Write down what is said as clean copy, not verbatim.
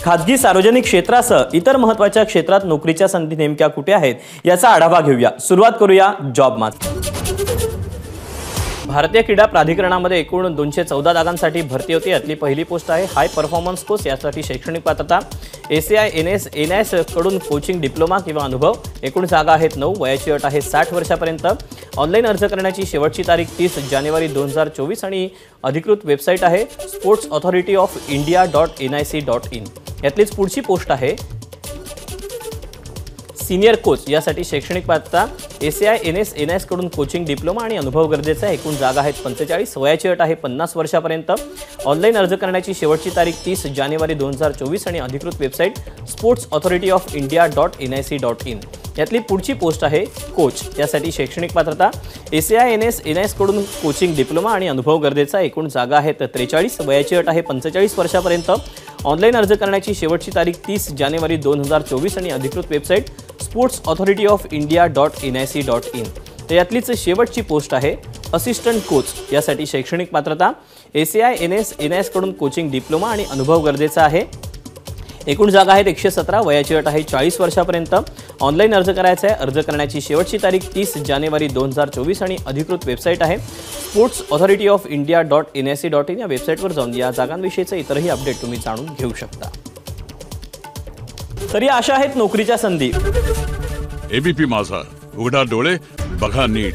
खाजगी सार्वजनिक क्षेत्रासह इतर महत्त्वाच्या क्षेत्रात नोकरीच्या संधी नेमक्या कुठे आहेत याचा आढावा घेऊया। सुरुवात करूया जॉब मार्केट। भारतीय क्रीडा प्राधिकरणामध्ये एकूण 214 जागांसाठी भरती होती। यातली पहिली पोस्ट आहे हाय परफॉर्मन्स कोच। यासाठी शैक्षणिक पात्रता ACI/NS कडून कोचिंग डिप्लोमा किंवा अनुभव। एकूण जागा आहेत 9। वयाची अट आहे 60 वर्षापर्यंत। ऑनलाईन अर्ज करण्याची शेवटची तारीख 30 जानेवारी 2024 आणि अधिकृत वेबसाईट आहे sportsauthorityofIndia.nic.in। यातलीच पुढची पोस्ट आहे सीनियर कोच। यासाठी शैक्षणिक पात्रता ACI/NS कडून कोचिंग डिप्लोमा आणि अनुभव गरजेचा आहे। एकूण जागा आहेत 45। वयाची अट आहे 50 वर्षापर्यंत। ऑनलाईन अर्ज करण्याची शेवटची तारीख 30 जानेवारी 2024 आणि अधिकृत वेबसाईट sportsauthorityofIndia.nic.in। यातली पुढची पोस्ट आहे कोच। यासाठी शैक्षणिक पात्रता ACI/NS कडून कोचिंग डिप्लोमा आणि अनुभव गरजेचा आहे। एकूण जागा आहेत 43। वयाची अट आहे 45 वर्षापर्यंत। ऑनलाईन अर्ज करण्याची शेवटची तारीख 30 जानेवारी 2024 आणि अधिकृत वेबसाईट sportsauthorityofIndia.nic.in। तर यातलीच शेवटची पोस्ट आहे असिस्टंट कोच। यासाठी शैक्षणिक पात्रता ACI/NS कडून कोचिंग डिप्लोमा आणि अनुभव गरजेचा आहे। एकूण जागा आहेत 117। वयाची अट आहे 40 वर्षापर्यंत। ऑनलाईन अर्ज करायचा आहे। अर्ज करण्याची शेवटची तारीख 30 जानेवारी 2024 आणि अधिकृत वेबसाईट आहे sportsauthorityofIndia.nic.in। या वेबसाईटवर जाऊन या जागांविषयीचे इतरही अपडेट तुम्ही जाणून घेऊ शकता। तर या अशा आहेत नोकरीच्या संधी। ABP माझा, उघडा डोळे बघा नीट।